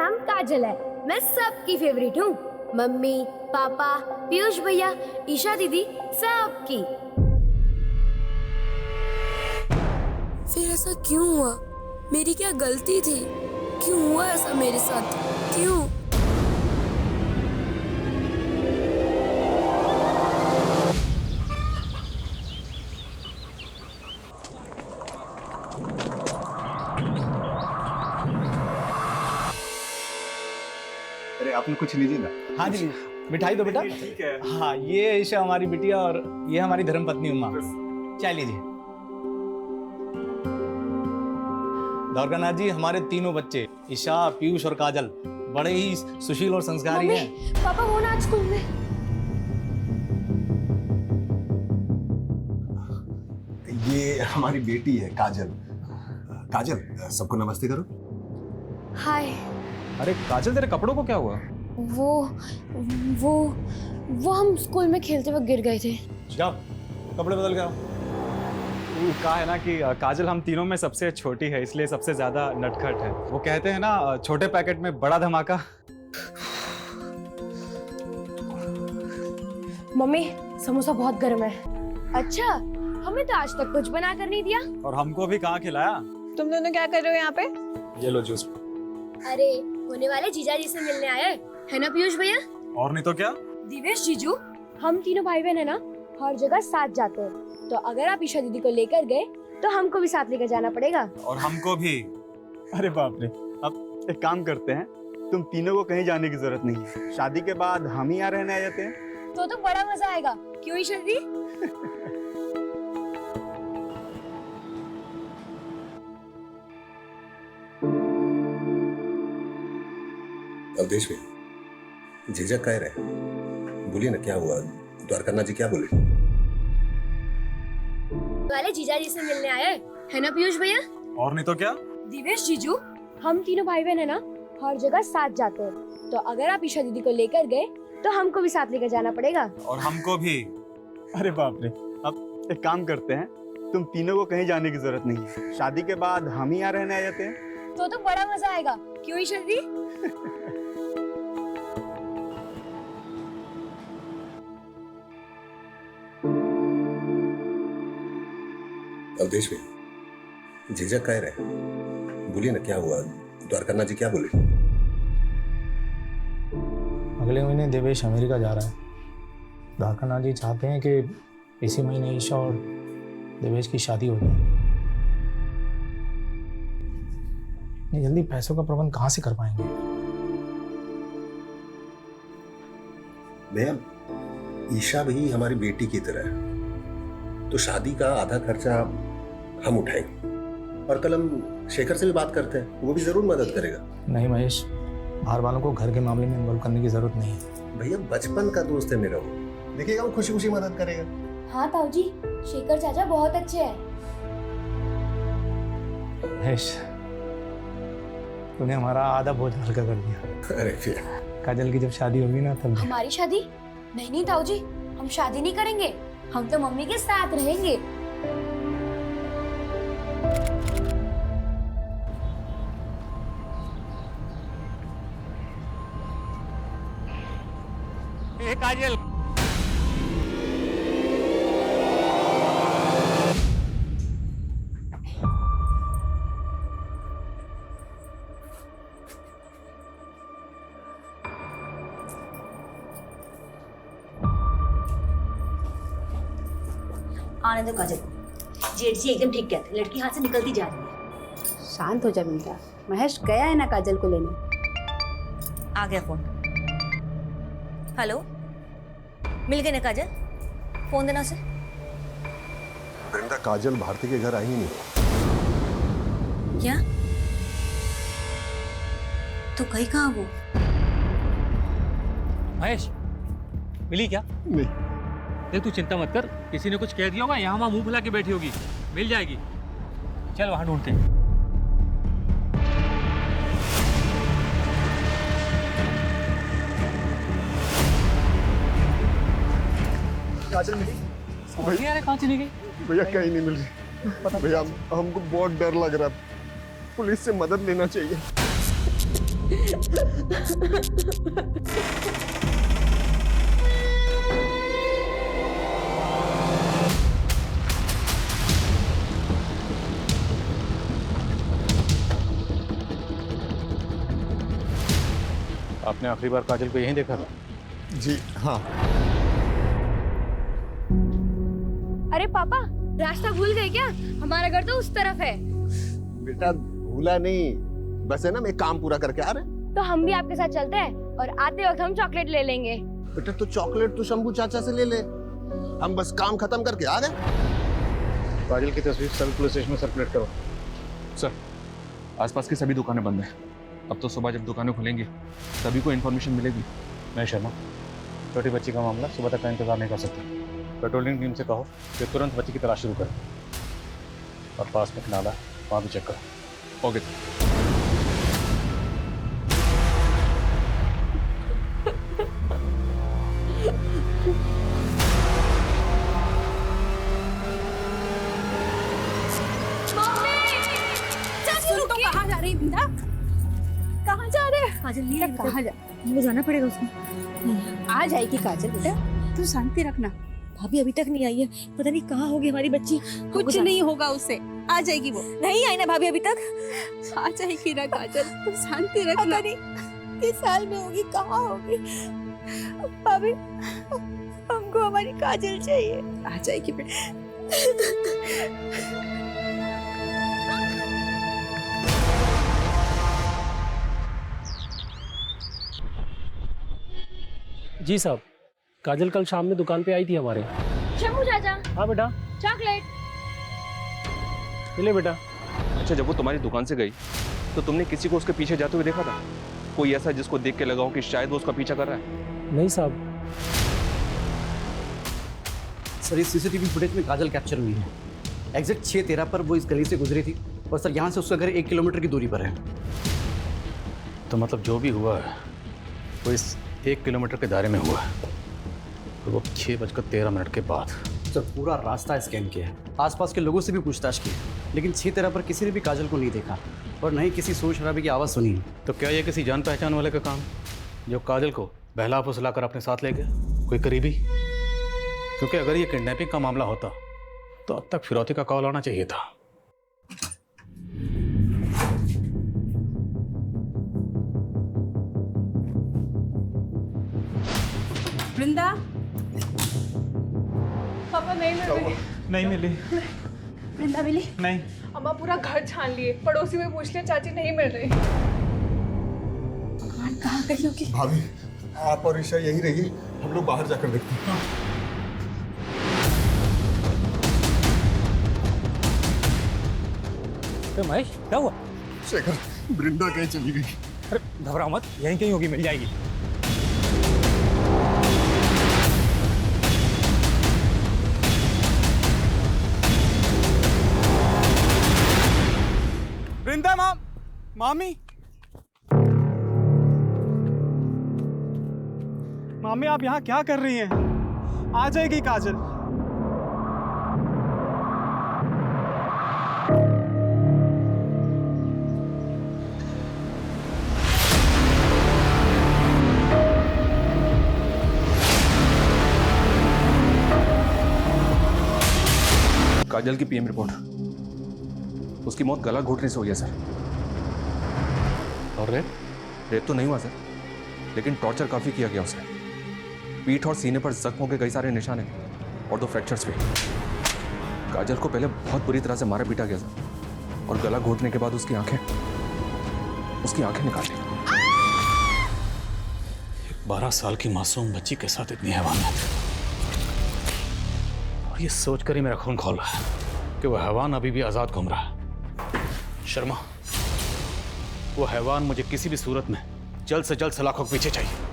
नाम काजल है। मैं सबकी फेवरेट हूँ। मम्मी, पापा, पीयूष भैया, ईशा दीदी, सबकी। फिर ऐसा क्यों हुआ? मेरी क्या गलती थी? क्यों हुआ ऐसा मेरे साथ? क्यों? अरे आपने कुछ लीजिए ना। हाँ जी, मिठाई दो बेटा। ठीक है। हाँ, ये ईशा हमारी बिटिया और ये हमारी धर्मपत्नी उमा। चाय लीजिए। द्वारकानाथ जी, हमारे तीनों बच्चे ईशा, पीयूष और काजल बड़े ही सुशील और संस्कारी मम्मी, हैं। पापा वो ना आज स्कूल में। ये हमारी बेटी है काजल। काजल, सबको नमस्ते करो। हाय। अरे काजल, तेरे कपड़ों को क्या हुआ? वो हम स्कूल में खेलते वक्त गिर गए थे। जाओ, कपड़े बदल के आओ। कहा है ना कि काजल हम तीनों में सबसे छोटी है, इसलिए सबसे ज्यादा नटखट है। वो कहते हैं ना, छोटे पैकेट में बड़ा धमाका। मम्मी, समोसा बहुत गर्म है। अच्छा, हमें तो आज तक कुछ बना कर नहीं दिया। और हमको भी कहाँ खिलाया। तुम दोनों क्या कर रहे हो यहाँ पे? ये लो जूस। अरे, होने वाले जीजा जी से मिलने आए है ना पीयूष भैया? और नहीं तो क्या। दिवेश जीजू, हम तीनों भाई बहन है ना, हर जगह साथ जाते हैं। तो अगर आप ईशा दीदी को लेकर गए तो हमको भी साथ लेकर जाना पड़ेगा। और हमको भी। अरे बाप रे। अब एक काम करते हैं, तुम तीनों को कहीं जाने की जरूरत नहीं है। शादी के बाद हम ही यहाँ रहने आ जाते हैं। तो बड़ा मजा आएगा, क्यों ईशा दीदी? अवधेश भैया, झिझक कह रहे, बोलिए ना क्या हुआ? द्वारकानाथ जी क्या बोले? वाले जीजा जी से मिलने आए है ना पीयूष भैया? और नहीं तो क्या। दिवेश जीजू, हम तीनों भाई बहन है ना, हर जगह साथ जाते हैं। तो अगर आप ईशा दीदी को लेकर गए तो हमको भी साथ लेकर जाना पड़ेगा। और हमको भी। अरे बाप रे। अब एक काम करते हैं, तुम तीनों को कहीं जाने की जरूरत नहीं है। शादी के बाद हम ही यहाँ रहने आ जाते हैं। तो बड़ा मजा आएगा, क्यों ईशा दीदी? अवधेश भैया, झिझक कह रहे, बोलिए ना क्या हुआ? द्वारकानाथ जी क्या बोले? अगले महीने देवेश अमेरिका जा रहा है। द्वारकानाथ जी चाहते हैं कि इसी महीने ईशा और देवेश की शादी हो जाए। इतनी जल्दी पैसों का प्रबंध कहाँ से कर पाएंगे? भैया, ईशा भी हमारी बेटी की तरह है, तो शादी का आधा खर्चा हम उठाएंगे। और कल हम शेखर से भी बात करते हैं, वो भी जरूर मदद करेगा। नहीं महेश, बाहर वालों को घर के मामले में इन्वॉल्व करने की जरूरत नहीं है। भैया, बचपन का दोस्त है मेरा, वो देखिएगा, वो खुशी खुशी मदद करेगा। हाँ ताऊ जी, शेखर चाचा बहुत अच्छे हैं। महेश, तूने हमारा आधा बोझ हल्का कर दिया। अरे भैया, काजल की जब शादी होगी ना तब हमारी शादी? नहीं ताऊ जी, हम शादी नहीं करेंगे। हम तो मम्मी के साथ रहेंगे। काजल, आने दो काजल। जेठ जी एकदम ठीक कहते, लड़की हाथ से निकलती जा रही है। शांत हो जा बेटा। महेश गया है ना काजल को लेने। आ गया फोन। हेलो, मिल गए ना काजल? फोन देना उसे। वृंदा, काजल भारती के घर आई ही नहीं। क्या? तो कहीं कहाँ वो? महेश, मिली क्या? नहीं। देख, तू चिंता मत कर, किसी ने कुछ कह दिया होगा, यहाँ वहाँ मुंह फुला के बैठी होगी, मिल जाएगी। चल वहां ढूंढते हैं। काजल मिली? भैया कहाँ चली गई? भैया कहीं नहीं मिल रही। भैया, हमको बहुत डर लग रहा है, पुलिस से मदद लेना चाहिए। आपने आखिरी बार काजल को यहीं देखा था? जी हाँ। अरे पापा, रास्ता भूल गए क्या? हमारा घर तो उस तरफ है। बेटा भूला नहीं, बस है ना, मैं काम पूरा करके आ रहे हैं। तो हम भी आपके साथ चलते हैं और आते वक्त हम चॉकलेट ले लेंगे। बेटा तो चॉकलेट तो शंभू चाचा से ले ले, हम बस काम खत्म करके आ गए। काजल की तस्वीर सभी पुलिस स्टेशन में सर्कुलेट करो। सर, आसपास की सभी दुकानें बंद हैं। अब तो सुबह जब दुकानें खुलेंगी सभी को इन्फॉर्मेशन मिलेगी। मैं शर्मा, छोटी बच्ची का मामला सुबह तक का इंतजार नहीं कर सकता। पेट्रोलिंग टीम से कहो कि तुरंत बच्ची की तलाश शुरू करें और पास में एक नाला है, वहाँ भी चेक करो। ओके। कहाँ जा रही बिंदा? कहाँ जा रहे? काजल नहीं कहाँ जा? मुझे जाना पड़ेगा उसमें। आ जाएगी काजल बेटा, तू शांति रखना। भाभी अभी तक नहीं आई है, पता नहीं कहाँ होगी हमारी बच्ची। कुछ नहीं होगा उससे, आ जाएगी वो। नहीं आई ना भाभी अभी तक। आ जाएगी ना काजल, तू शांति रखना। किस साल में होगी, कहाँ होगी? भाभी हमको हमारी काजल चाहिए। आ जाएगी बेटा। जी साहब, काजल कल शाम में दुकान पे आई थी हमारे। शंभू चाचा, हाँ बेटा, चॉकलेट। ले बेटा। अच्छा, जब वो तुम्हारी दुकान से गई तो तुमने किसी को उसके पीछे जाते हुए देखा था? कोई ऐसा जिसको देख के लगा हो कि शायद वो उसका पीछा कर रहा है? नहीं साहब। सर, इस सीसीटीवी फुटेज में काजल कैप्चर हुई है। एग्जैक्ट 6:13 पर वो इस गली से गुजरी थी और सर यहाँ से उसका घर 1 किलोमीटर की दूरी पर है। तो मतलब जो भी हुआ है वो इस 1 किलोमीटर के दायरे में हुआ है, और वो 6:13 के बाद। सर पूरा रास्ता स्कैन किया है, आसपास के लोगों से भी पूछताछ की, लेकिन 6:13 पर किसी ने भी काजल को नहीं देखा और न ही किसी शोर शराबे की आवाज़ सुनी। तो क्या ये किसी जान पहचान वाले का काम, जो काजल को बहला फुसला कर अपने साथ ले गया? कोई करीबी? क्योंकि अगर ये किडनैपिंग का मामला होता तो अब तक फिरौती का कॉल आना चाहिए था। वृंदा, पापा नहीं मिल रही। नहीं मिली। वृंदा मिली? नहीं। अम्मा पूरा घर छान लिए, पड़ोसी में पूछ लिया, चाची नहीं मिल रही। भगवान, कहाँ गई होगी? भाभी आप और ईशा यही रहिए, हम लोग बाहर जाकर देखते हैं। तो महेश क्या हुआ? शेखर, वृंदा कहीं चली गई। अरे घबराओ मत, यहीं कहीं होगी, मिल जाएगी। वृंदा मामी मामी, आप यहाँ क्या कर रही हैं? आ जाएगी काजल। काजल की पीएम रिपोर्ट। उसकी मौत गला घोटने से हुई है सर। और रेप तो नहीं हुआ सर, लेकिन टॉर्चर काफी किया गया उसे। पीठ और सीने पर जख्मों के कई सारे निशान हैं और 2 फ्रैक्चर्स भी। काजल को पहले बहुत बुरी तरह से मारा पीटा गया सर, और गला घोटने के बाद उसकी आंखें निकाल दी। 12 साल की मासूम बच्ची के साथ इतनी हैवानियत, और ये सोचकर ही मेरा खून खौल रहा है कि वह हैवान अभी भी आजाद घूम रहा है। शर्मा, वो हैवान मुझे किसी भी सूरत में जल्द से जल्द सलाखों के पीछे चाहिए।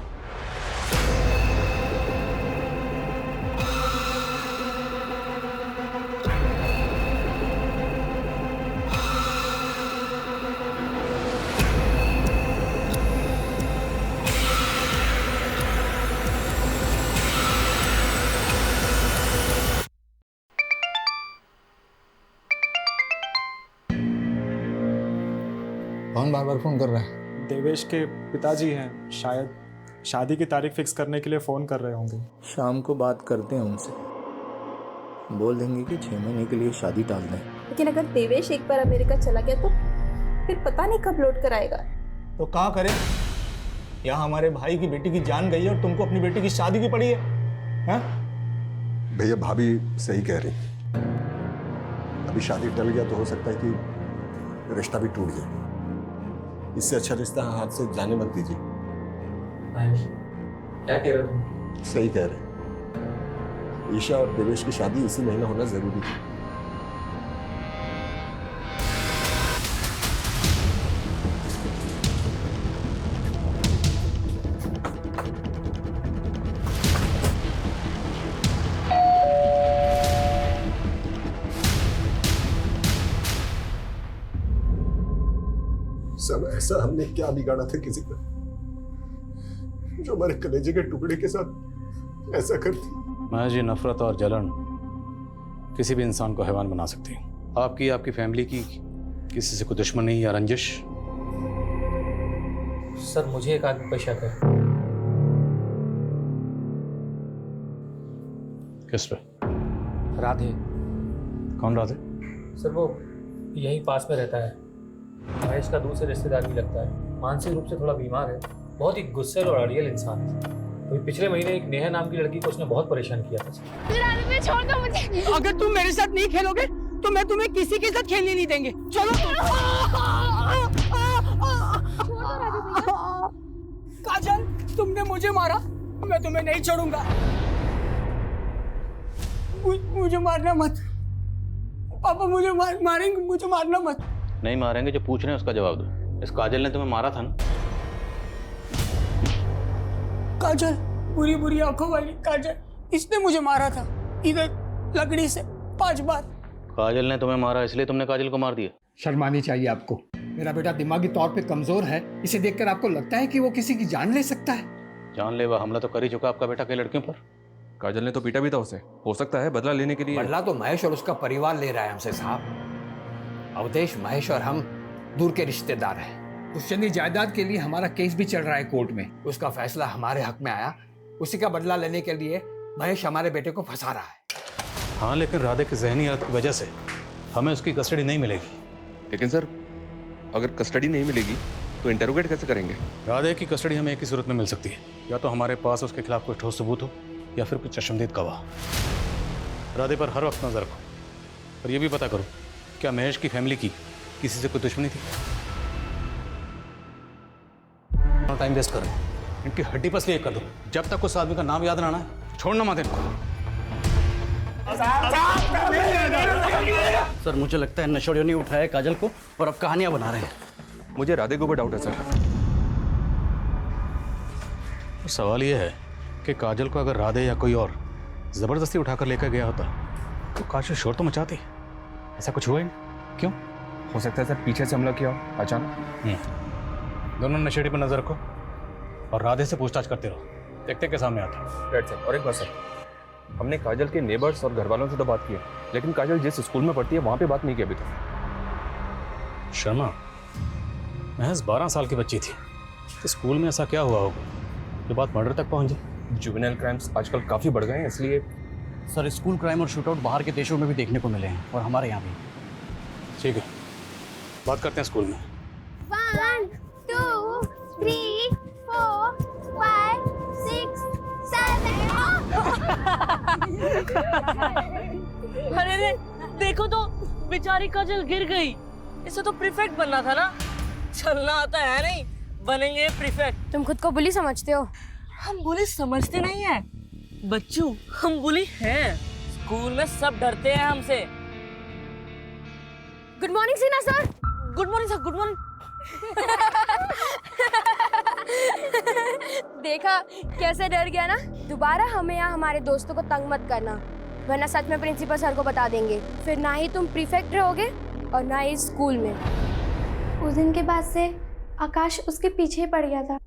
कौन बार बार फोन कर रहा है? देवेश के पिताजी हैं, शायद शादी की तारीख फिक्स करने के लिए फ़ोन कर रहे होंगे। शाम को बात करते हैं उनसे, बोल देंगे कि 6 महीने के लिए शादी टाल दें। लेकिन अगर देवेश एक बार अमेरिका चला गया तो फिर पता नहीं कब लौट कर आएगा। तो क्या करें? यहाँ हमारे भाई की बेटी की जान गई है और तुमको अपनी बेटी की शादी की पड़ी है, हैं? भैया भाभी सही कह रही, अभी शादी टल गया तो हो सकता है कि रिश्ता भी टूट जाए। इससे अच्छा रिश्ता हाथ से जाने मत दीजिए। क्या कह रहे हो? सही कह रहे, ईशा और देवेश की शादी इसी महीने होना जरूरी है। सब ऐसा हमने क्या बिगाड़ा था किसी का, जो हमारे कलेजे के टुकड़े के साथ ऐसा करती। महज ये नफरत और जलन किसी भी इंसान को हैवान बना सकती है। आपकी फैमिली की किसी से कोई दुश्मनी या रंजिश? सर मुझे एक आदमी पर शक है। किस पे? राधे। कौन राधे? सर वो यहीं पास में रहता है, महेश का दूसरे रिश्तेदार भी लगता है। मानसिक रूप से थोड़ा बीमार है, बहुत ही गुस्सैल और अड़ियल इंसान है। अभी पिछले महीने एक नेहा नाम की लड़की को उसने बहुत परेशान किया था। छोड़ दो मुझे। अगर तुम मेरे साथ नहीं खेलोगे तो मैं तुम्हें किसी के साथ खेलने नहीं देंगे। चलो। काजल, तुमने मुझे मारा, मैं तुम्हें नहीं छोड़ूंगा। मुझे मारना मत पापा, मुझे मारेंगे, मुझे मारना मत। नहीं मारेंगे, जो पूछ रहे हैं उसका जवाब दो। इस काजल ने तुम्हें मारा था ना? काजल, बुरी बुरी आंखों वाली काजल, इसने मुझे मारा था इधर लकड़ी से 5 बार। काजल ने तुम्हें मारा इसलिए तुमने काजल को मार दिया? शर्मानी चाहिए आपको। मेरा बेटा दिमागी तौर पे कमजोर है, इसे देखकर आपको लगता है कि वो किसी की जान ले सकता है? जानलेवा हमला तो कर ही चुका आपका बेटा कई लड़कियों पर। काजल ने तो पीटा भी था उसे, हो सकता है बदला लेने के लिए। बदला तो महेश और उसका परिवार ले रहा है हमसे साहब। अवधेश, महेश और हम दूर के रिश्तेदार हैं। पुष्यनी जायदाद के लिए हमारा केस भी चल रहा है कोर्ट में। उसका फैसला हमारे हक में आया, उसी का बदला लेने के लिए महेश हमारे बेटे को फंसा रहा है। हाँ, लेकिन राधे की जहनी हालत की वजह से हमें उसकी कस्टडी नहीं मिलेगी। लेकिन सर, अगर कस्टडी नहीं मिलेगी तो इंटेरोगेट कैसे करेंगे? राधे की कस्टडी हमें एक ही सूरत में मिल सकती है, या तो हमारे पास उसके खिलाफ कोई ठोस सबूत हो या फिर कुछ चश्मदीद गवाह। राधे पर हर वक्त नजर रखो और ये भी पता करो क्या महेश की फैमिली की किसी से कोई दुश्मनी थी। टाइम वेस्ट करो, इनकी हड्डी पसली एक कर दो। जब तक उस आदमी का नाम याद ना आना है, छोड़ना मत इनको। सर मुझे लगता है नशोड़ियों ने उठाया काजल को और अब कहानियां बना रहे हैं। मुझे राधे को भी डाउट है सर। तो सवाल यह है कि काजल को अगर राधे या कोई और जबरदस्ती उठाकर लेकर गया होता तो काजल शोर तो मचाती। ऐसा कुछ हुआ ही नहीं। क्यों? हो सकता है सर पीछे से हमला किया अचानक। दोनों नशेड़ी पर नजर रखो और राधे से पूछताछ करते रहो, देखते के सामने आता। Right sir. और एक बात सर, हमने काजल के नेबर्स और घर वालों से तो बात की है, लेकिन काजल जिस स्कूल में पढ़ती है वहां पे बात नहीं की अभी तक। शर्मा, महज 12 साल की बच्ची थी, तो स्कूल में ऐसा क्या हुआ होगा जो बात मर्डर तक पहुंच जाए? जुवेनाइल क्राइम्स आजकल काफी बढ़ गए हैं, इसलिए सर स्कूल क्राइम और शूटआउट बाहर के देशों में भी देखने को मिले हैं और हमारे यहाँ भी। ठीक है, बात करते हैं स्कूल में। 1 2 3 4 5 6 7 अरे रे, देखो तो बेचारी काजल गिर गई। इसे तो प्रीफेक्ट बनना था ना। चलना आता है नहीं, बनेंगे प्रीफेक्ट। तुम खुद को बुली समझते हो? हम बुली समझते नहीं है बच्चों, हम बुली हैं। स्कूल में सब डरते हैं हमसे। गुड मॉर्निंग सीना sir. Good morning sir, good morning. देखा कैसे डर गया ना। दोबारा हमें यहाँ हमारे दोस्तों को तंग मत करना, वरना सच में प्रिंसिपल सर को बता देंगे। फिर ना ही तुम प्रीफेक्ट रहोगे और ना ही स्कूल में। उस दिन के बाद से आकाश उसके पीछे पड़ गया था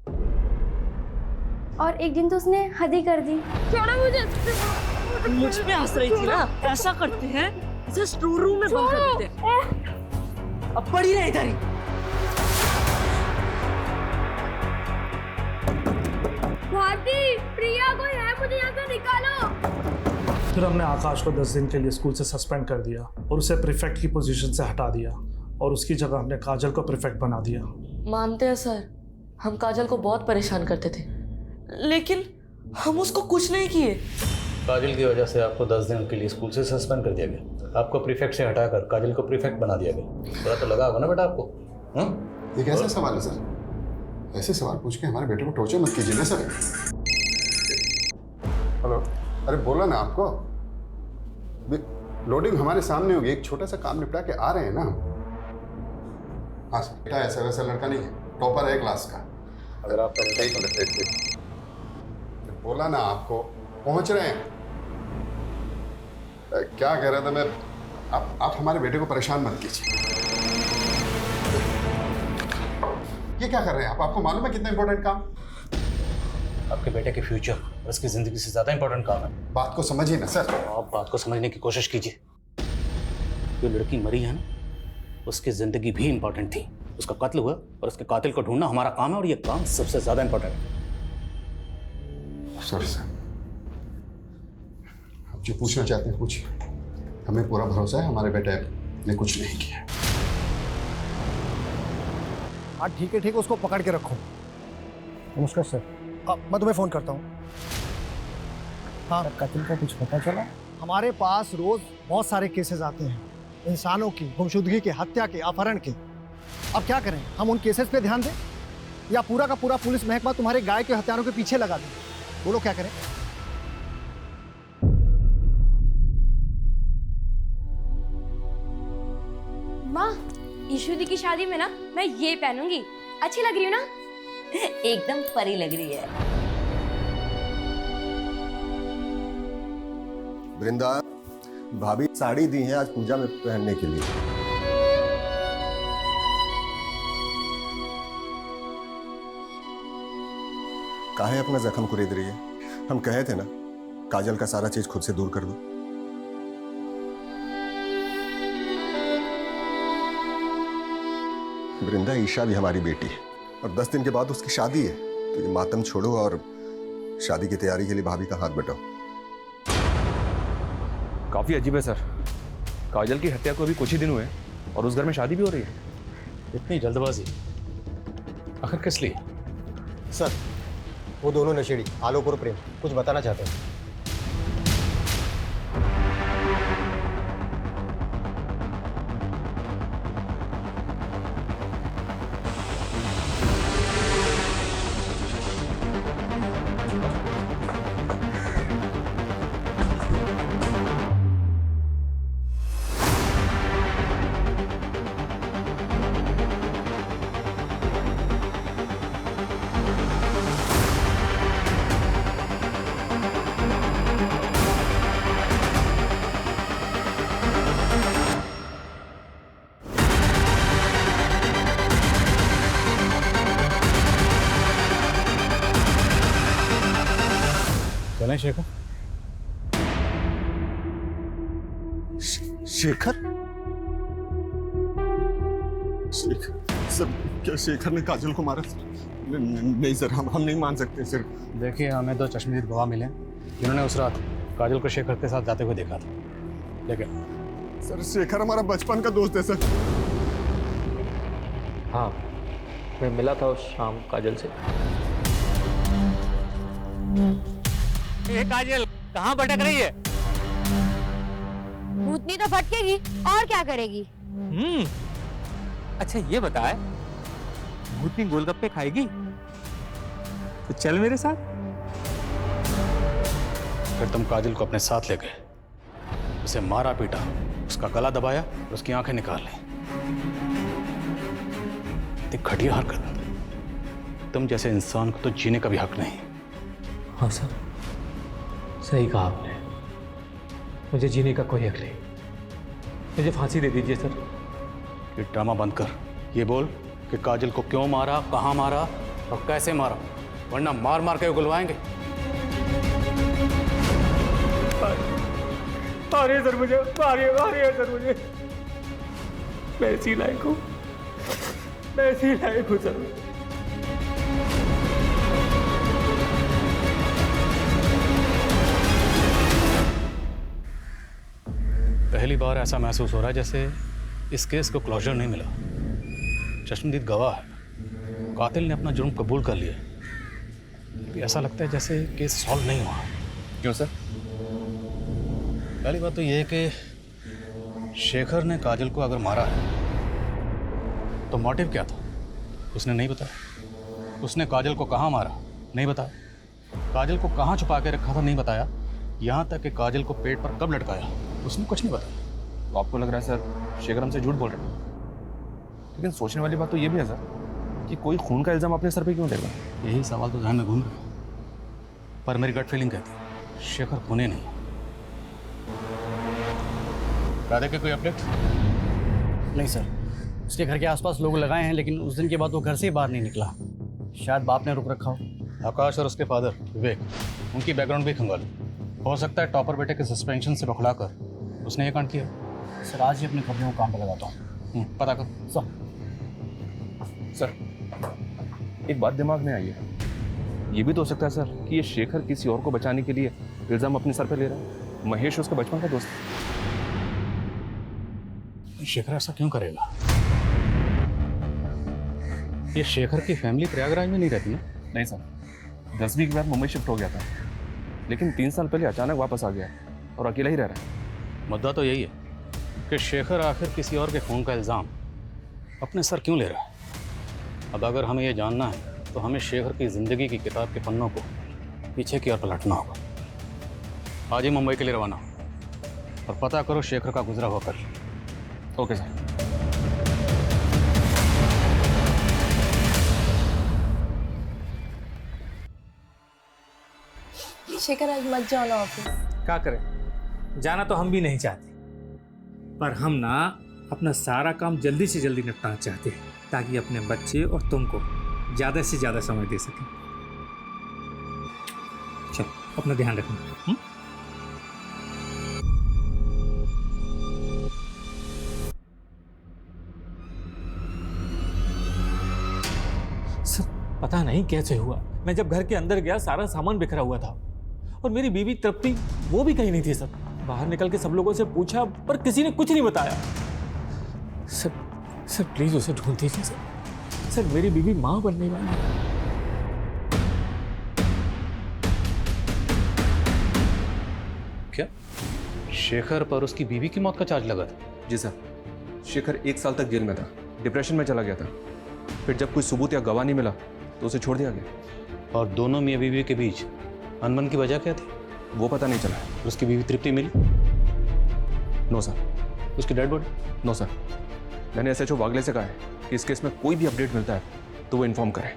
और एक दिन तो उसने हद ही कर दी। छोड़ो मुझे। मुझ पे हंस रही थी ना। ऐसा करते हैं, इसे स्टोर रूम में बंद कर देते हैं। अब पड़ी रहे इधर ही। आरती, प्रिया कोई है, मुझे यहाँ से निकालो। फिर हमने आकाश को 10 दिन के लिए स्कूल से सस्पेंड कर दिया और उसे प्रीफेक्ट की पोजीशन से हटा दिया और उसकी जगह हमने काजल को प्रीफेक्ट बना दिया। मानते हैं सर, हम काजल को बहुत परेशान करते थे, लेकिन हम उसको कुछ नहीं किए। काजल की वजह से आपको 10 दिन के लिए स्कूल से सस्पेंड कर दिया गया। आपको प्रीफेक्ट से हटाकर काजल को प्रीफेक्ट बना दिया गया। बुरा तो लगा होगा ना बेटा आपको? ये कैसा सवाल है सर? ऐसे सवाल पूछ के हमारे बेटे को टॉर्चर मत कीजिए ना सर। हेलो, अरे बोला ना आपको, लोडिंग हमारे सामने होगी, एक छोटा सा काम निपटा के आ रहे हैं ना हम। हाँ सर, बेटा ऐसा वैसा लड़का नहीं है, टॉपर है क्लास का। अगर आप बोला ना आपको, पहुंच रहे हैं। क्या कह रहा था मैं, आप हमारे बेटे को परेशान मत कीजिए। ये क्या कर रहे हैं आप? आपको मालूम है कितना इंपॉर्टेंट काम? आपके बेटे के फ्यूचर और उसकी जिंदगी से ज्यादा इंपॉर्टेंट काम है। बात को समझिए ना सर। आप बात को समझने की कोशिश कीजिए। जो लड़की मरी है ना, उसकी जिंदगी भी इंपॉर्टेंट थी। उसका कत्ल हुआ और उसके कातिल को ढूंढना हमारा काम है, और ये काम सबसे ज्यादा इंपॉर्टेंट है। सॉरी सर, आप जो पूछना चाहते हैं पूछिए। हमें पूरा भरोसा है हमारे बेटे ने कुछ नहीं किया। हाँ ठीक है, उसको पकड़ के रखो। नमस्कार सर। मैं तुम्हें फ़ोन करता हूँ। हाँ, कत्ल का कुछ पता चला? हमारे पास रोज़ बहुत सारे केसेस आते हैं, इंसानों की गुमशुदगी के, हत्या के, अपहरण के। अब क्या करें, हम उन केसेस पे ध्यान दें या पूरा का पूरा पुलिस महकमा तुम्हारे गाय के हत्यारों के पीछे लगा दें? बोलो क्या करें? माँ, ईशु दी की शादी में ना मैं ये पहनूंगी, अच्छी लग रही हूँ ना? एकदम परी लग रही है। वृंदा, भाभी साड़ी दी है आज पूजा में पहनने के लिए। काहे अपना जख्म कुरेद रही है? हम कहे थे ना, काजल का सारा चीज खुद से दूर कर दो। वृंदा, ईशा भी हमारी बेटी है और 10 दिन के बाद उसकी शादी है, तो ये मातम छोड़ो और शादी की तैयारी के लिए भाभी का हाथ बटाओ। काफी अजीब है सर, काजल की हत्या को अभी कुछ ही दिन हुए और उस घर में शादी भी हो रही है। इतनी जल्दबाजी आखिर किस लिए? सर, वो दोनों नशेड़ी आलोक और प्रेम कुछ बताना चाहते हैं। चलें शेखर? शेखर? सर, क्या शेखर ने काजल को मारा? नहीं सर, हम नहीं मान सकते सर। देखिए, हमें 2 चश्मदीद गवाह मिले जिन्होंने उस रात काजल को शेखर के साथ जाते हुए देखा था। लेकिन सर, शेखर हमारा बचपन का दोस्त है सर। हाँ, मैं मिला था उस शाम काजल से। ये काजल कहाँ भटक रही है? भूतनी तो भटकेगी और क्या करेगी? अच्छा ये बताए, भूतनी गोलगप्पे खाएगी? तो चल मेरे साथ। फिर तुम काजल को अपने साथ ले गए, उसे मारा पीटा, उसका गला दबाया और उसकी आंखें निकाल ली। इतनी घटिया हरकत, तुम जैसे इंसान को तो जीने का भी हक नहीं। हाँ सर, सही कहा आपने, मुझे जीने का कोई हक नहीं। मुझे फांसी दे दीजिए सर। ये ड्रामा बंद कर, ये बोल कि काजल को क्यों मारा, कहाँ मारा और कैसे मारा, वरना मार मार के उगलवाएंगे। मारिए सर मुझे, मारिए सर मुझे। मैं इसी लायक हूँ, मैं इसी लायक हूँ सर। पहली बार ऐसा महसूस हो रहा है जैसे इस केस को क्लोजर नहीं मिला। चश्मदीद गवाह है, कातिल ने अपना जुर्म कबूल कर लिया, भी ऐसा लगता है जैसे केस सॉल्व नहीं हुआ। क्यों सर? पहली बात तो ये है कि शेखर ने काजल को अगर मारा है तो मोटिव क्या था उसने नहीं बताया। उसने काजल को कहाँ मारा नहीं बताया, काजल को कहाँ छुपा के रखा था नहीं बताया, यहाँ तक कि काजल को पेट पर कब लटकाया उसने कुछ नहीं बताया। तो आपको लग रहा है सर शेखर हमसे झूठ बोल रहे हैं? लेकिन सोचने वाली बात तो ये भी है सर कि कोई खून का इल्ज़ाम अपने सर पे क्यों देगा? यही सवाल तो ध्यान में घूम रहा है, पर मेरी गट फीलिंग कहती है शेखर खूने नहीं। राधे के कोई अपडेट? नहीं सर, उसके घर के आसपास लोग लगाए हैं, लेकिन उस दिन के बाद वो घर से ही बाहर नहीं निकला। शायद बाप ने रुक रखा हो। आकाश और उसके फादर विवेक, उनकी बैकग्राउंड भी खंगालो। हो सकता है टॉपर बेटे के सस्पेंशन से बखला कर उसने ये कांड किया। सर आज ही अपने खबरों को काम पे लगाता हूँ। पता कर। सर एक बात दिमाग में आई है, ये भी तो हो सकता है सर कि ये शेखर किसी और को बचाने के लिए इल्ज़ाम अपने सर पे ले रहा है। महेश उसका बचपन का दोस्त है। शेखर ऐसा क्यों करेगा? ये शेखर की फैमिली प्रयागराज में नहीं रहती है? नहीं सर, 10वीं के बाद मुंबई शिफ्ट हो गया था, लेकिन 3 साल पहले अचानक वापस आ गया और अकेला ही रह रहा है। मुद्दा तो यही है कि शेखर आखिर किसी और के खून का इल्ज़ाम अपने सर क्यों ले रहा है। अब अगर हमें ये जानना है तो हमें शेखर की ज़िंदगी की किताब के पन्नों को पीछे की ओर पलटना होगा। आज ही मुंबई के लिए रवाना हो और पता करो शेखर का गुजरा हुआ कल। Okay sir. शेखर आज मत जाओ ना ऑफिस। क्या करें, जाना तो हम भी नहीं चाहते, पर हम ना अपना सारा काम जल्दी से जल्दी निपटाना चाहते हैं ताकि अपने बच्चे और तुमको ज़्यादा से ज़्यादा समय दे सकें। चलो अपना ध्यान रखना। सर पता नहीं कैसे हुआ, मैं जब घर के अंदर गया सारा सामान बिखरा हुआ था और मेरी बीवी तृप्ति वो भी कहीं नहीं थी। सर बाहर निकल के सब लोगों से पूछा पर किसी ने कुछ नहीं बताया। सर प्लीज उसे ढूंढ दीजिए सर। सर मेरी बीवी मां बनने वाली है। क्या शेखर पर उसकी बीवी की मौत का चार्ज लगा था? जी सर, शेखर 1 साल तक जेल में था, डिप्रेशन में चला गया था। फिर जब कोई सबूत या गवाह नहीं मिला तो उसे छोड़ दिया गया। और दोनों मियाँ बीवी के बीच अनबन की वजह क्या थी? वो पता नहीं चला। उसकी बीवी तृप्ति मिली? No sir. उसकी डेड बॉडी? No sir. मैंने एसएचओ वागले से कहा है कि इस केस में कोई भी अपडेट मिलता है तो वो इन्फॉर्म करें।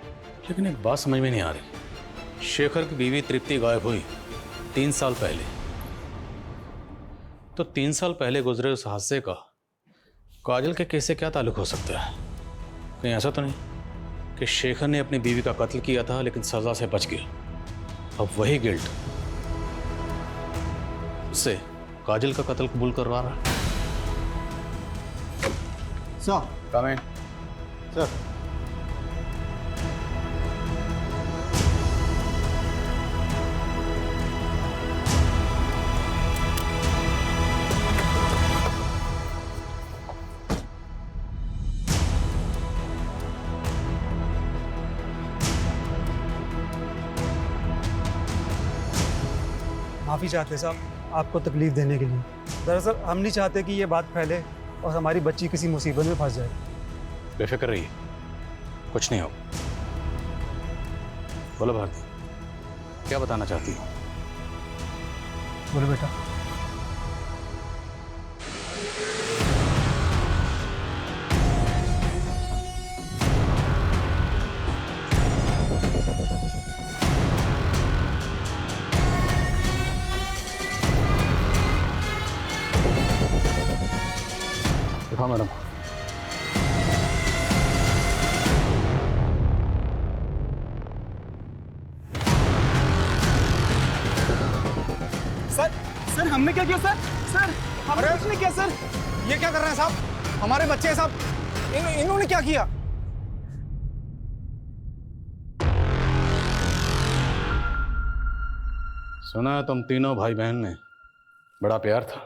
लेकिन एक बात समझ में नहीं आ रही, शेखर की बीवी तृप्ति गायब हुई 3 साल पहले, तो 3 साल पहले गुजरे उस हादसे का काजल के केस से क्या ताल्लुक हो सकता है? कहीं ऐसा तो नहीं कि शेखर ने अपनी बीवी का कत्ल किया था लेकिन सजा से बच गया, अब वही गिल्ट उससे काजल का कत्ल कबूल करवा रहा है? सर कम है सर। माफ़ी चाहते साहब आपको तकलीफ़ देने के लिए। दरअसल हम नहीं चाहते कि ये बात फैले और हमारी बच्ची किसी मुसीबत में फंस जाए। बेफिक्र रहिए, कुछ नहीं होगा। बोलो भारती, क्या बताना चाहती हो? बोलो बेटा। हाँ मैडम। सर हमने क्या किया सर? सर हमने कुछ नहीं किया सर। ये क्या कर रहे हैं साहब? हमारे बच्चे हैं साहब। इन्होंने क्या किया? सुना तुम तीनों भाई बहन में बड़ा प्यार था,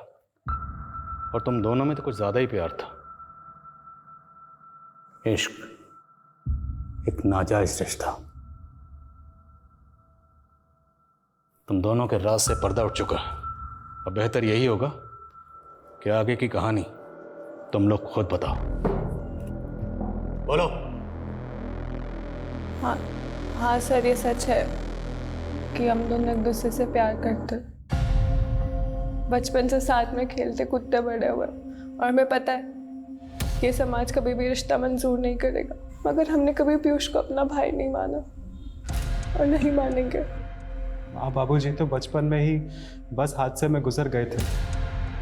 और तुम दोनों में तो कुछ ज़्यादा ही प्यार था। इश्क एक नाजायज रिश्ता। तुम दोनों के राज से पर्दा उठ चुका है। अब बेहतर यही होगा कि आगे की कहानी तुम लोग खुद बताओ। बोलो। हाँ सर, ये सच है कि हम दोनों एक दूसरे से प्यार करते, बचपन से साथ में खेलते कूदते बड़े हुए, और हमें पता है कि समाज कभी भी रिश्ता मंजूर नहीं करेगा, मगर हमने कभी पीयूष को अपना भाई नहीं माना और नहीं मानेंगे। माँ बाबूजी तो बचपन में ही बस हादसे में गुजर गए थे।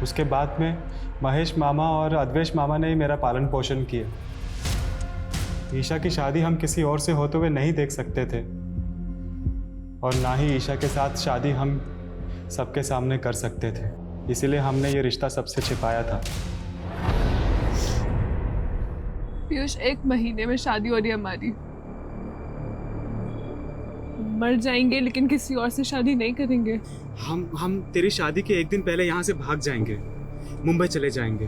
उसके बाद में महेश मामा और अद्वेश मामा ने ही मेरा पालन पोषण किया। ईशा की शादी हम किसी और से होते हुए नहीं देख सकते थे, और ना ही ईशा के साथ शादी हम सबके सामने कर सकते थे, इसीलिए हमने ये रिश्ता सबसे छिपाया था। पीयूष, 1 महीने में शादी हो रही है हमारी। मर जाएंगे लेकिन किसी और से शादी नहीं करेंगे। हम तेरी शादी के 1 दिन पहले यहाँ से भाग जाएंगे, मुंबई चले जाएंगे।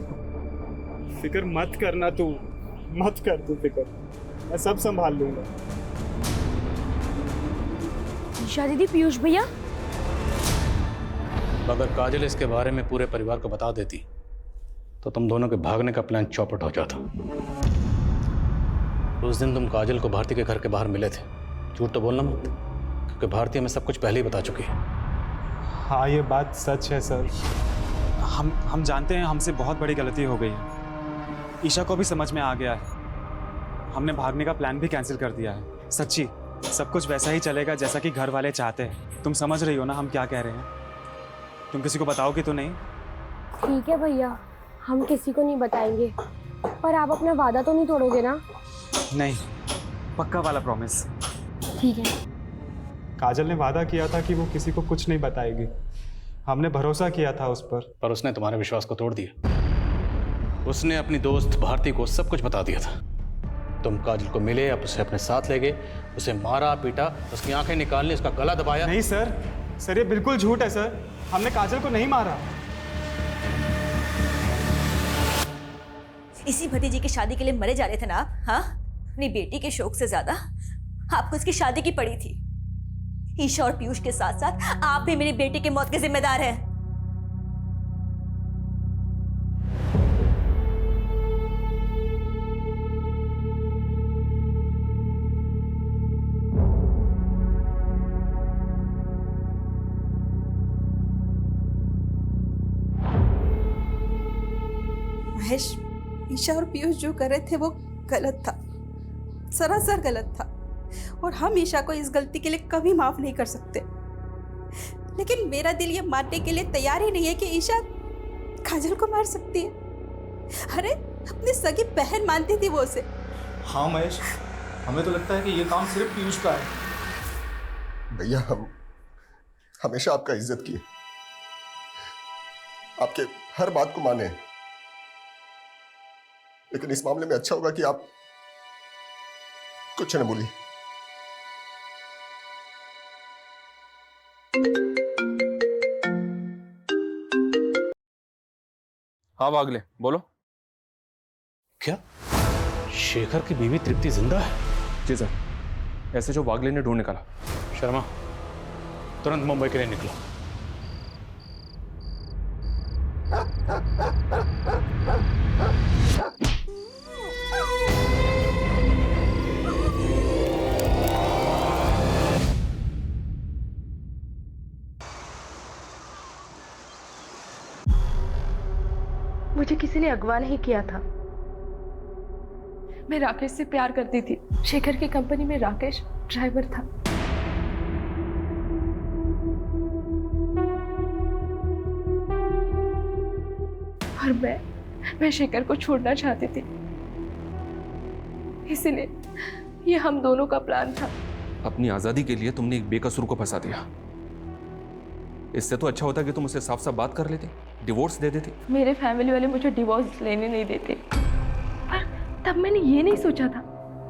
फिक्र मत करना तू, मत कर तू फिक्र, मैं सब संभाल लूंगा। ईशा दीदी, पीयूष भैया। अगर काजल इसके बारे में पूरे परिवार को बता देती तो तुम दोनों के भागने का प्लान चौपट हो जाता। उस दिन तुम काजल को भारती के घर के बाहर मिले थे। झूठ तो बोलना मत, क्योंकि भारती हमें सब कुछ पहले ही बता चुकी है। हाँ, ये बात सच है सर। हम जानते हैं हमसे बहुत बड़ी गलती हो गई है। ईशा को भी समझ में आ गया है। हमने भागने का प्लान भी कैंसिल कर दिया है। सच्ची, सब कुछ वैसा ही चलेगा जैसा कि घर वाले चाहते हैं। तुम समझ रही हो ना हम क्या कह रहे हैं? तुम किसी को बताओगे तो नहीं? ठीक है भैया, हम किसी को नहीं बताएंगे, पर आप अपना वादा तो नहीं तोड़ोगे ना? नहीं, पक्का वाला प्रॉमिस। ठीक है। काजल ने वादा किया था कि वो किसी को कुछ नहीं बताएगी। हमने भरोसा किया था उस पर उसने तुम्हारे विश्वास को तोड़ दिया। उसने अपनी दोस्त भारती को सब कुछ बता दिया था। तुम काजल को मिले, अब उसे अपने साथ ले गए, उसे मारा पीटा, उसकी आंखें निकाल ली, उसका गला दबाया। नहीं सर, ये बिल्कुल झूठ है सर। हमने काजल को नहीं मारा। इसी भतीजी की शादी के लिए मरे जा रहे थे ना आप? हाँ, अपनी बेटी के शौक से ज्यादा आपको उसकी शादी की पड़ी थी। ईशा और पीयूष के साथ साथ आप भी मेरी बेटी की मौत के जिम्मेदार हैं। महेश, ईशा और पीयूष जो कर रहे थे वो गलत था, सरासर गलत था, और हम ईशा को इस गलती के लिए कभी माफ नहीं कर सकते। लेकिन मेरा दिल ये मानने के लिए तैयार ही नहीं है कि ईशा काजल को मार सकती है। अरे, अपनी सगी बहन मानती थी वो उसे। हाँ महेश, हमें तो लगता है कि ये काम सिर्फ पीयूष का है। भैया, हम हमेशा आपका इज्जत किए, आपके हर बात को माने, लेकिन इस मामले में अच्छा होगा कि आप कुछ न बोलिए। हाँ वागले, बोलो। क्या शेखर की बीवी तृप्ति जिंदा है? जी सर, ऐसे जो वागले ने ढूंढ निकाला। शर्मा, तुरंत मुंबई के लिए निकलो। मुझे किसी ने अगवा नहीं किया था। मैं राकेश से प्यार करती थी। शेखर की कंपनी में राकेश ड्राइवर था। और मैं शेखर को छोड़ना चाहती थी, इसीलिए ये हम दोनों का प्लान था। अपनी आजादी के लिए तुमने एक बेकसूर को फंसा दिया। इससे तो अच्छा होता कि तुम उससे साफ साफ बात कर लेते, डिवोर्स दे देते। मेरे फैमिली वाले मुझे डिवोर्स लेने नहीं देते, पर तब मैंने ये नहीं सोचा था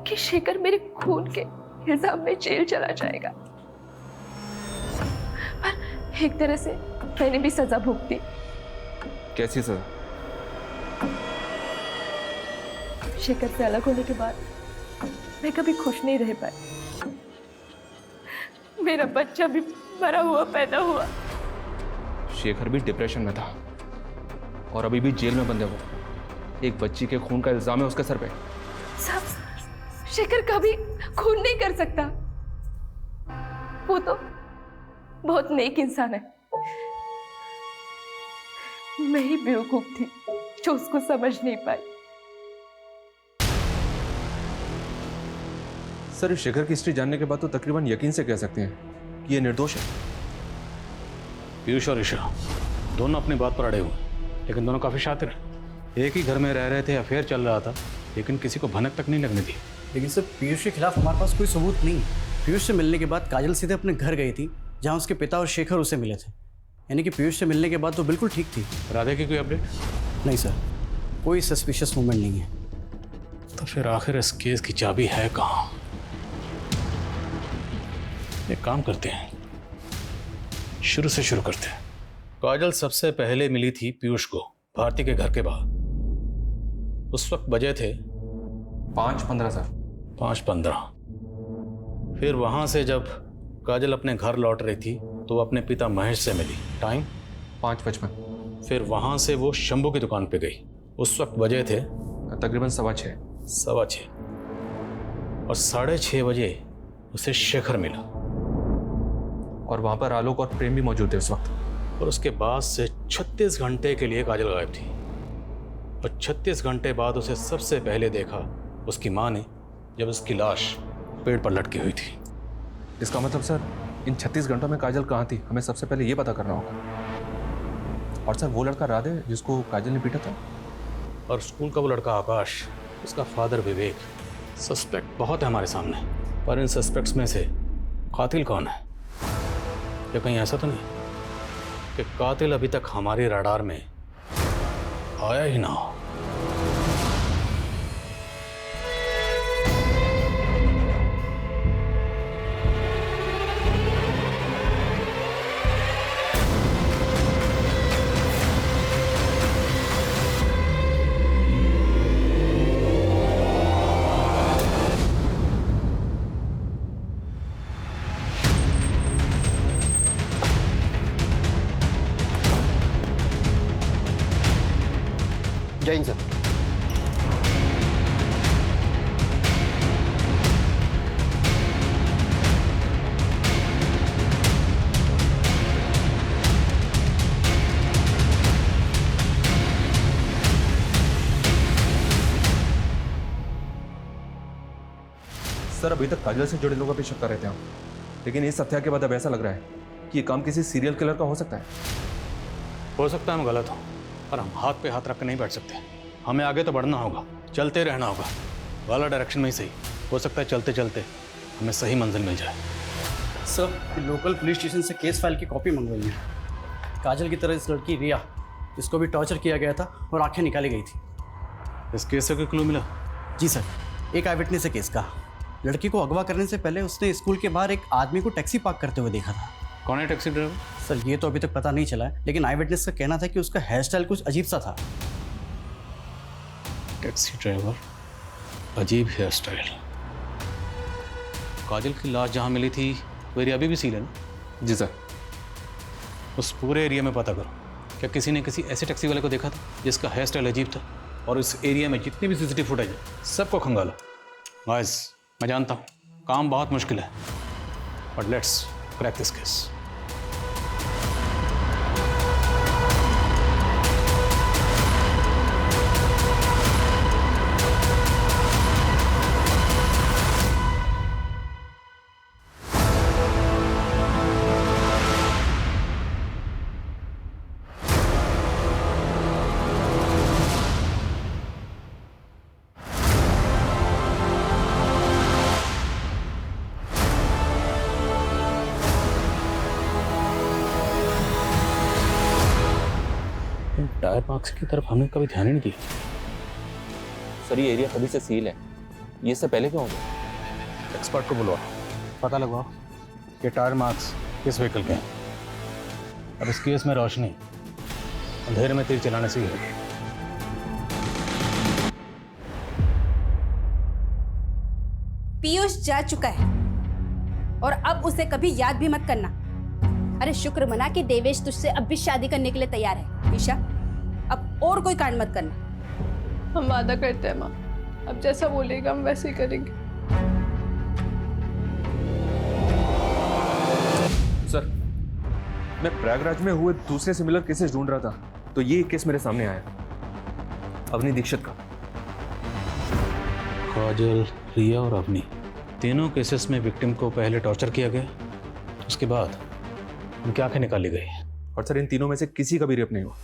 कि शेखर मेरे खून के इल्जाम में जेल चला जाएगा। पर एक तरह से मैंने भी सजा भुगती। कैसी सजा? शेखर से अलग होने के बाद मैं कभी खुश नहीं रह पाई। मेरा बच्चा भी मरा हुआ पैदा हुआ। शेखर भी डिप्रेशन में था और अभी भी जेल में बंद है वो। एक बच्ची के खून का इल्जाम है उसके सर पे। सब शेखर कभी खून नहीं कर सकता। वो तो बहुत नेक इंसान है। मैं ही बेवकूफ थी जो उसको समझ नहीं पाई। सर, शेखर की हिस्ट्री जानने के बाद तो तकरीबन यकीन से कह सकते हैं कि ये निर्दोष है। पीयूष और ईशा दोनों अपनी बात पर अड़े हुए, लेकिन दोनों काफी शातिर हैं। एक ही घर में रह रहे थे, अफेयर चल रहा था, लेकिन किसी को भनक तक नहीं लगने दी। लेकिन सर, पीयूष के खिलाफ हमारे पास कोई सबूत नहीं। पीयूष से मिलने के बाद काजल सीधे अपने घर गई थी, जहाँ उसके पिता और शेखर उसे मिले थे। यानी कि पीयूष से मिलने के बाद तो बिल्कुल ठीक थी। राधे की कोई अपडेट? नहीं सर, कोई सस्पिशियस मूवमेंट नहीं है। तो फिर आखिर इस केस की चाबी है कहाँ? एक काम करते हैं, शुरू से शुरू करते हैं। काजल सबसे पहले मिली थी पीयूष को भारती के घर के बाहर। उस वक्त बजे थे 5:15 सर। 5:15। फिर वहां से जब काजल अपने घर लौट रही थी तो वो अपने पिता महेश से मिली। टाइम 5:55। फिर वहां से वो शंभू की दुकान पे गई। उस वक्त बजे थे तकरीबन 6:15। 6:15। और 6:30 बजे उसे शेखर मिला और वहां पर आलोक और प्रेम भी मौजूद थे उस वक्त। और उसके बाद से 36 घंटे के लिए काजल गायब थी। और 36 घंटे बाद उसे सबसे पहले देखा उसकी माँ ने, जब उसकी लाश पेड़ पर लटकी हुई थी। इसका मतलब सर, इन 36 घंटों में काजल कहाँ थी, हमें सबसे पहले ये पता करना होगा। और सर, वो लड़का राधे जिसको काजल ने पीटा था, और स्कूल का वो लड़का आकाश, उसका फादर विवेक। सस्पेक्ट बहुत है हमारे सामने, पर इन सस्पेक्ट्स में से कातिल कौन है? या कहीं ऐसा तो नहीं कि कातिल अभी तक हमारे रडार में आया ही ना हो? जय हिंद सर। सर, अभी तक काजल से जुड़े लोगों पे शक कर रहे थे हम, लेकिन इस हत्या के बाद अब ऐसा लग रहा है कि ये काम किसी सीरियल किलर का हो सकता है। हो सकता है हम गलत हों, पर हम हाथ पे हाथ रख कर नहीं बैठ सकते। हमें आगे तो बढ़ना होगा, चलते रहना होगा, वाला डायरेक्शन में ही सही। हो सकता है चलते चलते हमें सही मंजिल मिल जाए। सर, लोकल पुलिस स्टेशन से केस फाइल की कॉपी मंगवाई है। काजल की तरह इस लड़की रिया, जिसको भी टॉर्चर किया गया था और आंखें निकाली गई थी। इस केस से कोई क्लू मिला? जी सर, एक आई विटनेस है केस का। लड़की को अगवा करने से पहले उसने स्कूल के बाहर एक आदमी को टैक्सी पार्क करते हुए देखा था। कौन है टैक्सी ड्राइवर? सर, ये तो अभी तक पता नहीं चला है, लेकिन आई विटनेस का कहना था कि उसका हेयर स्टाइल कुछ अजीब सा था। टैक्सी ड्राइवर, अजीब हेयर स्टाइल। काजल की लाश जहाँ मिली थी वो एरिया अभी भी सील है ना? जी सर। उस पूरे एरिया में पता करो, क्या किसी ने किसी ऐसे टैक्सी वाले को देखा था जिसका हेयर स्टाइल अजीब था? और इस एरिया में जितनी भी सीसीटीवी फुटेज है सबको खंगालो। गाइस, मैं जानता हूँ काम बहुत मुश्किल है, but let's crack this case. Tyre marks की तरफ हमने कभी ध्यान ही नहीं दिया। सर, ये एरिया कभी से सील है, ये इससे पहले क्यों हो गया? एक्सपर्ट को बुलवाओ, पता लगवाओ कि टायर मार्क्स किस व्हीकल के हैं। अब इस केस में रोशनी अंधेरे में तीर चलाने से ही है। पीयूष जा चुका है और अब उसे कभी याद भी मत करना। अरे शुक्र मना कि देवेश तुझसे अब भी शादी करने के लिए तैयार है। ईशा, अब और कोई कांड मत करना। हम वादा करते हैं माँ, अब जैसा बोलेगा हम वैसे ही करेंगे। सर, मैं प्रयागराज में हुए दूसरे सिमिलर केसेस ढूंढ रहा था, तो ये केस मेरे सामने आया, अवनी दीक्षित का। काजल, रिया और अवनी, तीनों केसेस में विक्टिम को पहले टॉर्चर किया गया, उसके बाद उनकी आंखें निकाली गई। और सर, इन तीनों में से किसी का भी रेप नहीं हुआ।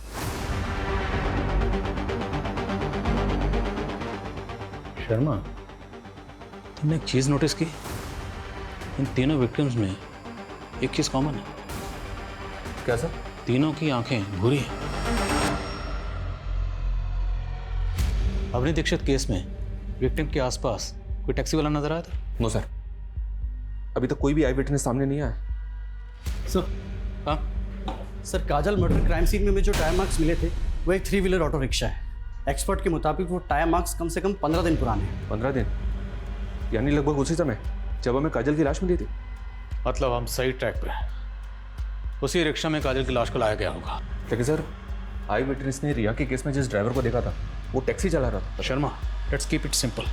शर्मा, तुमने एक चीज नोटिस की? इन तीनों विक्टिम्स में एक चीज कॉमन है। क्या सर? तीनों की आंखें भूरी हैं। अवनी दीक्षित केस में विक्टिम के आसपास कोई टैक्सी वाला नजर आया था? नो सर, अभी तक कोई भी आई विटनेस सामने नहीं आया। सर, हाँ सर, काजल मर्डर क्राइम सीन में जो टायर मार्क्स मिले थे वो एक 3 व्हीलर ऑटो रिक्शा है। एक्सपर्ट के मुताबिक वो टायर मार्क्स कम से कम 15 दिन पुराने हैं। 15 दिन? यानी लगभग उसी समय जब हमें काजल की लाश मिली थी। मतलब हम सही ट्रैक पे हैं। उसी रिक्शा में काजल की लाश को लाया गया होगा। लेकिन सर, आई विटनेस ने रिया के केस में जिस ड्राइवर को देखा था वो टैक्सी चला रहा था। Sharma, let's keep it simple.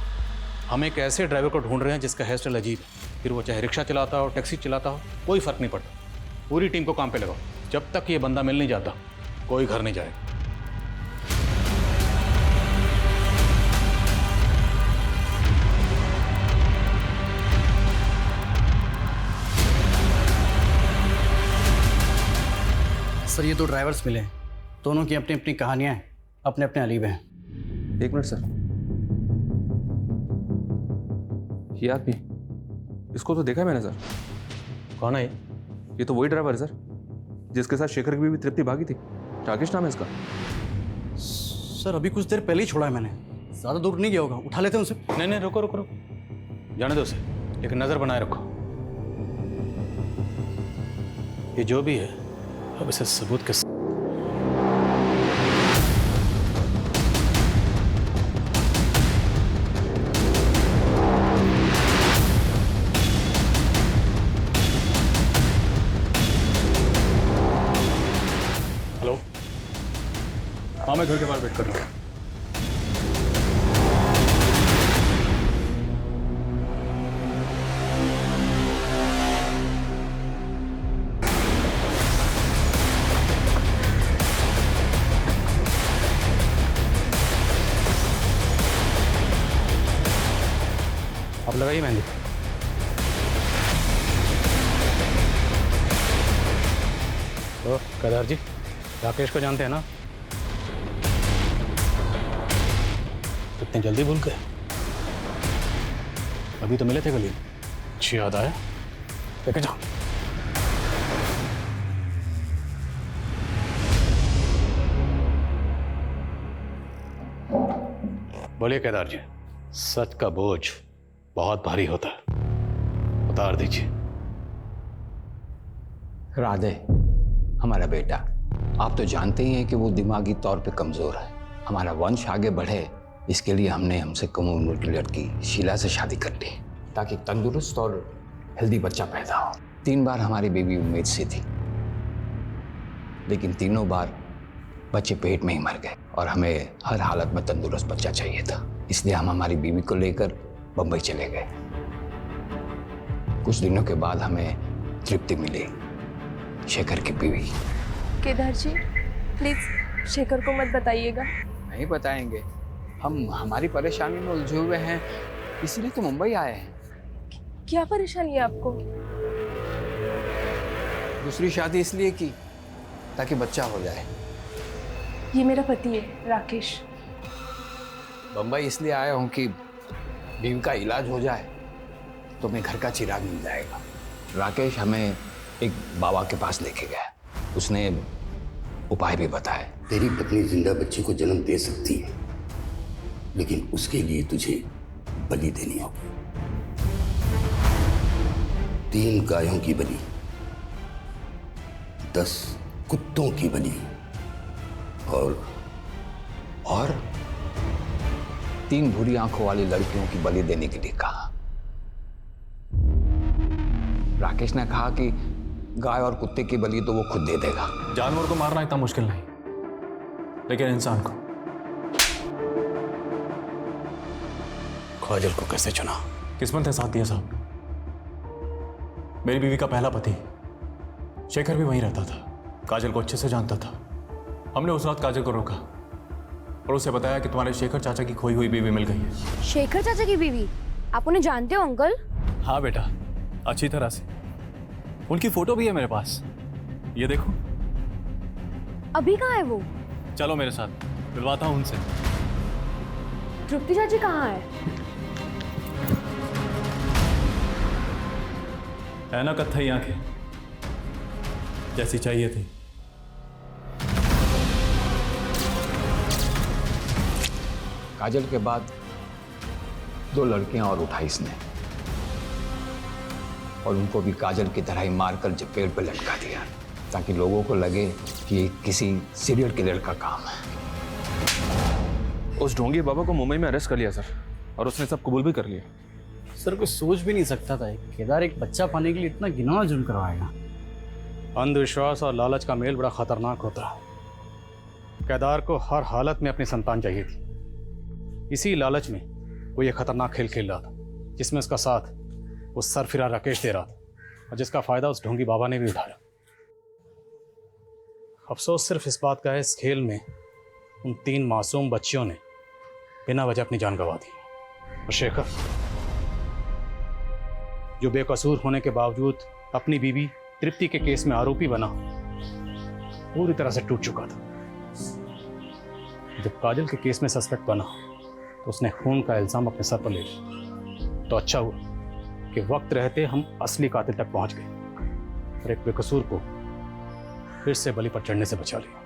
हम एक ऐसे ड्राइवर को ढूंढ रहे हैं जिसका हेयर स्टाइल अजीब है। फिर वो चाहे रिक्शा चलाता हो, टैक्सी चलाता हो, कोई फर्क नहीं पड़ता। पूरी टीम को काम पे लगाओ। जब तक ये बंदा मिल नहीं जाता कोई घर नहीं जाएगा। सर, ये 2 ड्राइवर्स मिले हैं, दोनों की अपनी अपनी कहानियां हैं, अपने अपने अलीब हैं। एक मिनट सर, ये आदमी, इसको तो देखा है मैंने सर। कौन है ये तो वही ड्राइवर है सर जिसके साथ शेखर की बीवी तृप्ति भागी थी। राकेश नाम है इसका। सर, अभी कुछ देर पहले ही छोड़ा है मैंने, ज्यादा दूर नहीं गया होगा, उठा लेते हैं उसे। नहीं, रुको रुको रुको, जाने दो उसे, लेकिन नजर बनाए रखो। ये जो भी है अब इसे सबूत के हेलो, हाँ मैं घर के बाहर वेट कर रहा हूँ। अब लगाइए मेहंदी। तो केदार जी, राकेश को जानते हैं ना? इतनी जल्दी भूल गए? अभी तो मिले थे गली, अच्छी याद आया, लेके जाओ। बोलिए केदार जी, सच का बोझ बहुत भारी होता है, उतार दीजिए। राधे, हमारा बेटा, आप तो जानते ही हैं कि वो दिमागी तौर पे कमजोर है। हमारा वंश आगे बढ़े, इसके लिए हमने हमसे कम उम्र की लड़की शीला से शादी कर ली, ताकि तंदुरुस्त और हेल्दी बच्चा पैदा हो। 3 बार हमारी बेबी उम्मीद से थी, लेकिन तीनों बार बच्चे पेट में ही मर गए और हमें हर हालत में तंदुरुस्त बच्चा चाहिए था। इसलिए हम हमारी बीवी को लेकर बंबई चले गए। कुछ दिनों के बाद हमें तृप्ति मिली, शेखर की बीवी। केदार जी, प्लीज शेखर को मत बताइएगा। नहीं बताएंगे, हम हमारी परेशानी में उलझे हुए हैं, इसीलिए तो मुंबई आए हैं। क्या परेशानी है आपको? दूसरी शादी इसलिए की ताकि बच्चा हो जाए। ये मेरा पति है राकेश। बंबई इसलिए आया हूँ कि बीवी का इलाज हो जाए तो मैं घर का चिराग मिल जाएगा। राकेश हमें एक बाबा के पास लेके गया, उसने उपाय भी बताए। तेरी पत्नी जिंदा बच्चे को जन्म दे सकती है, लेकिन उसके लिए तुझे बलि देनी होगी। 3 गायों की बलि, 10 कुत्तों की बलि और 3 भूरी आंखों वाली लड़कियों की बलि देने के लिए कहा। राकेश ने कहा कि गाय और कुत्ते की बलि तो वो खुद दे देगा। जानवर को मारना इतना मुश्किल नहीं, लेकिन इंसान को। काजल को कैसे चुना? किस्मत है साथ दिया साहब। मेरी बीवी का पहला पति शेखर भी वहीं रहता था, काजल को अच्छे से जानता था। हमने उस रात काजल को रोका और उसे बताया कि तुम्हारे शेखर चाचा की खोई हुई बीवी मिल गई है। शेखर चाचा की बीवी? आप उन्हें जानते हो अंकल? हाँ बेटा, अच्छी तरह से। उनकी फोटो भी है मेरे पास, ये देखो। अभी कहाँ है वो? चलो मेरे साथ, मिलवाता हूँ उनसे। तृप्ति चाची कहाँ है? है ना कत्थई आंखें, जैसी चाहिए थी। काजल के बाद 2 लड़कियां और उठाई इसने, और उनको भी काजल की तरह ही मारकर पेड़ पर लटका दिया, ताकि लोगों को लगे कि ये किसी सीरियल किलर का काम है। उस ढोंगी बाबा को मुंबई में अरेस्ट कर लिया सर, और उसने सब कबूल भी कर लिया। सर कोई सोच भी नहीं सकता था केदार एक बच्चा पाने के लिए इतना घिनौना जुर्म करवाएगा। अंधविश्वास और लालच का मेल बड़ा खतरनाक होता है। केदार को हर हालत में अपनी संतान चाहिए थी। इसी लालच में वो ये खतरनाक खेल खेल रहा था, जिसमें उसका साथ उस सरफिरा राकेश दे रहा था, और जिसका फायदा उस ढोंगी बाबा ने भी उठाया। अफसोस सिर्फ इस बात का है, इस खेल में उन 3 मासूम बच्चियों ने बिना वजह अपनी जान गंवा दी। और शेखर, जो बेकसूर होने के बावजूद अपनी बीवी तृप्ति के केस में आरोपी बना, पूरी तरह से टूट चुका था। जब काजल के केस में सस्पेक्ट बना तो उसने खून का इल्जाम अपने सर पर ले लिया। तो अच्छा हुआ कि वक्त रहते हम असली कातिल तक पहुंच गए और एक बेकसूर को फिर से बलि पर चढ़ने से बचा लिया।